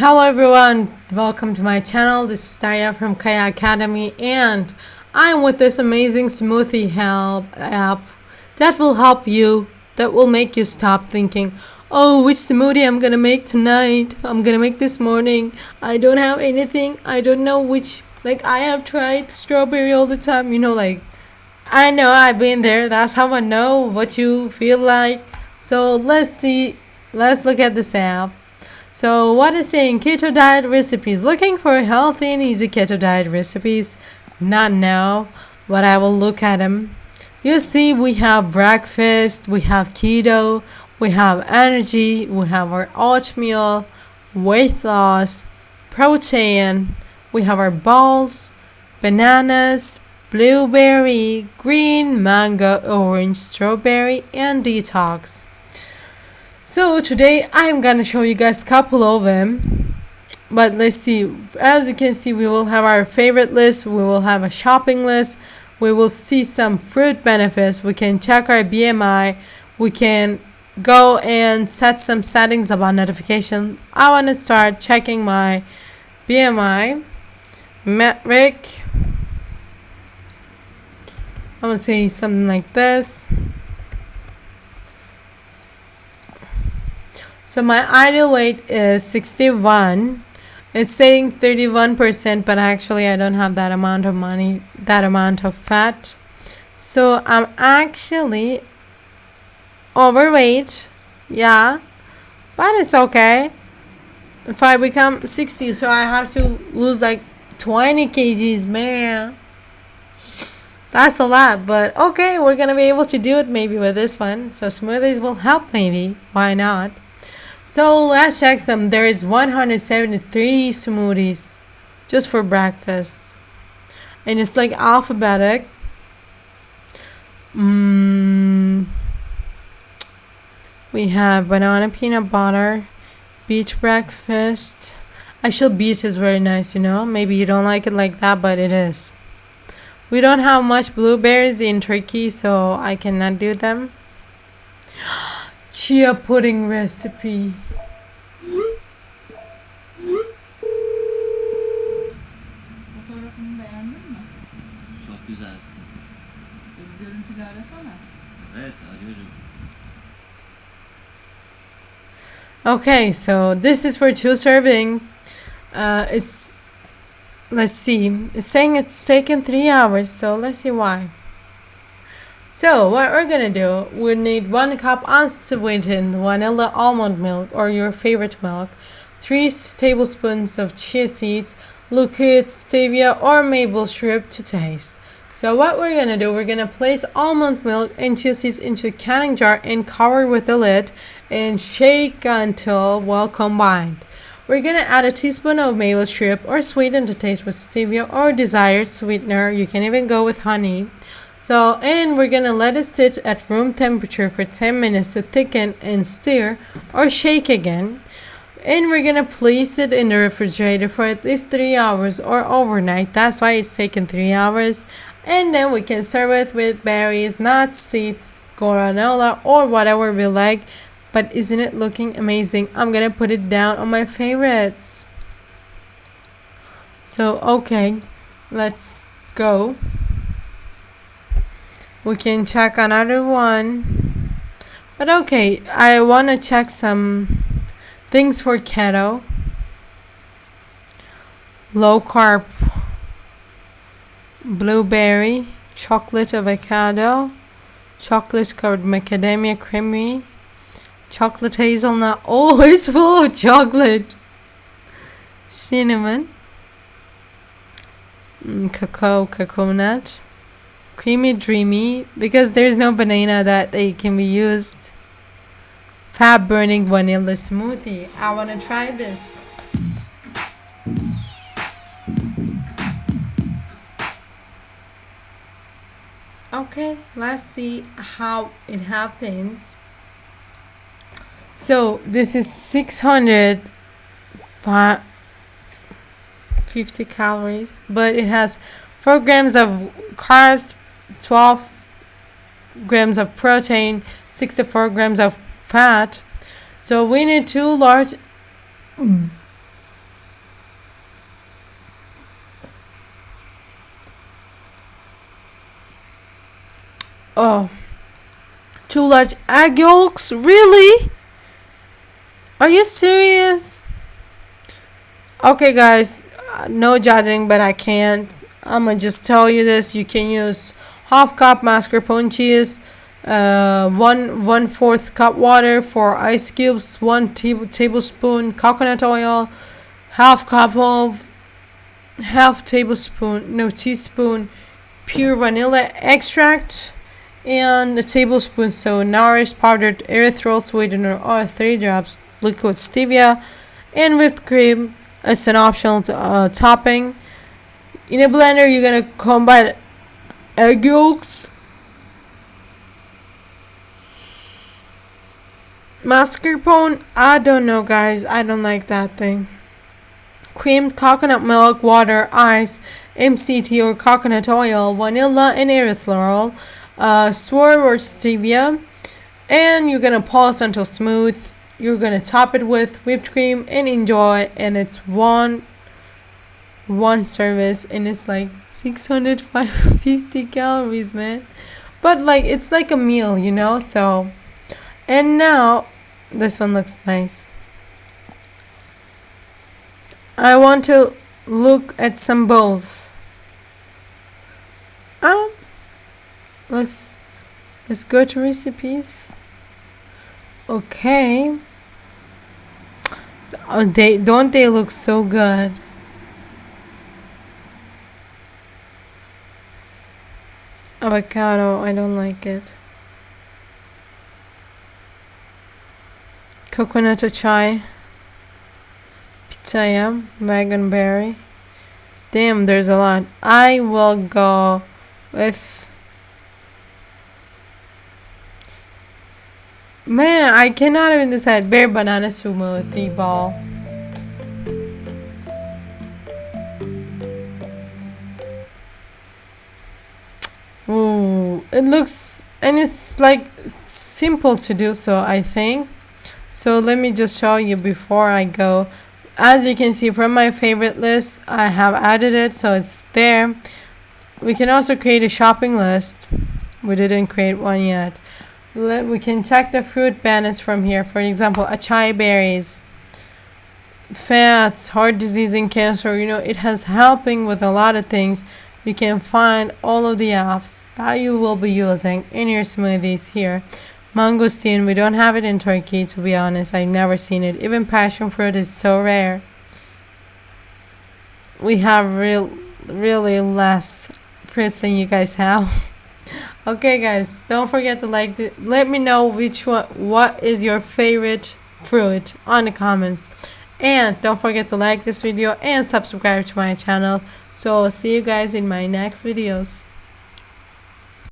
Hello everyone, welcome to my channel. This is Daria from Kaya Academy and I'm with this amazing smoothie help app that will help you, that will make you stop thinking, oh, which smoothie I'm gonna make tonight, I'm gonna make this morning, I don't have anything, I don't know which, like I have tried strawberry all the time, I know I've been there, that's how I know what you feel like. So let's look at this app. So what is saying? Keto diet recipes. Looking for healthy and easy keto diet recipes? Not now, but I will look at them. You see, we have breakfast, we have keto, we have energy, we have our oatmeal, weight loss, protein, we have our balls, bananas, blueberry, green, mango, orange, strawberry, and detox. So today I'm gonna show you guys a couple of them. But let's see. As you can see, we will have our favorite list. We will have a shopping list. We will see some fruit benefits. We can check our BMI. We can go and set some settings about notification. I want to start checking my BMI metric. I'm gonna say something like this. So my ideal weight is 61. It's saying 31%, but actually I don't have that amount of money, that amount of fat. So I'm actually overweight. Yeah, but it's okay. If I become 60, so I have to lose like 20 kgs, man. That's a lot, but okay, we're gonna be able to do it maybe with this one. So smoothies will help maybe. Why not? So let's check some. There is 173 smoothies just for breakfast. And it's like alphabetic. We have banana peanut butter, beet breakfast. Actually, beet is very nice, Maybe you don't like it like that, but it is. We don't have much blueberries in Turkey, so I cannot do them. Chia pudding recipe. Fotoğrafımı beğendin mi? Çok güzelsin. Beni görüntülü arasana. Evet, arıyorum. Okay, so this is for 2 serving. Let's see. It's saying it's taken 3 hours, so let's see why. So what we're gonna do, we need 1 cup unsweetened vanilla almond milk or your favorite milk, 3 tablespoons of chia seeds, liquid stevia or maple syrup to taste. So what we're gonna do, we're gonna place almond milk and chia seeds into a canning jar and cover with the lid and shake until well combined. We're gonna add a teaspoon of maple syrup or sweeten to taste with stevia or desired sweetener. You can even go with honey. So, and we're gonna let it sit at room temperature for 10 minutes to thicken and stir or shake again. And we're gonna place it in the refrigerator for at least 3 hours or overnight. That's why it's taken 3 hours. And then we can serve it with berries, nuts, seeds, granola, or whatever we like. But isn't it looking amazing? I'm gonna put it down on my favorites. So, okay, let's go. We can check another one. But okay, I want to check some things for keto. Low carb blueberry, chocolate avocado, chocolate covered macadamia creamy, chocolate hazelnut. Oh, it's full of chocolate. Cinnamon, cacao nut. Creamy dreamy, because there's no banana that they can be used. Fat burning vanilla smoothie. I want to try this. Okay, let's see how it happens. So this is 650 calories, but it has 4 grams of carbs, 12 grams of protein, 64 grams of fat. So we need 2 large Oh, 2 large egg yolks? Really? Are you serious? Okay, guys, no judging, but I can't. I'm gonna just tell you this. You can use half cup mascarpone cheese, 1/4 cup water for ice cubes, 1 tablespoon coconut oil, half tablespoon, no teaspoon, pure vanilla extract, and a tablespoon so nourished powdered erythritol sweetener or 3 drops liquid stevia, and whipped cream. It's an optional topping. In a blender, you're gonna combine egg yolks, mascarpone. I don't know, guys. I don't like that thing. Creamed coconut milk, water, ice, MCT or coconut oil, vanilla, and erythritol, swerve or stevia, and you're gonna pulse until smooth. You're gonna top it with whipped cream and enjoy. And it's one service, and it's like 650 calories, man. But like it's like a meal, you know. So, and now this one looks nice. I want to look at some bowls. Um, let's go to recipes. Okay. Oh, they look so good. Avocado, I don't like it. Coconut chai, pitaya, berry. Damn, there's a lot. I will go with. Man, I cannot even decide. Bear banana smoothie ball. Ooh, it looks, and it's like simple to do so, I think. So let me just show you before I go. As you can see from my favorite list, I have added it, so it's there. We can also create a shopping list. We didn't create one yet. We can check the fruit banners from here. For example, acai berries, fats, heart disease and cancer. You know, it has helping with a lot of things. You can find all of the apps that you will be using in your smoothies here. Mangosteen, we don't have it in Turkey, to be honest. I've never seen it. Even passion fruit is so rare. We have really less fruits than you guys have. Okay, guys, don't forget to let me know what is your favorite fruit on the comments. And don't forget to like this video and subscribe to my channel. So I'll see you guys in my next videos.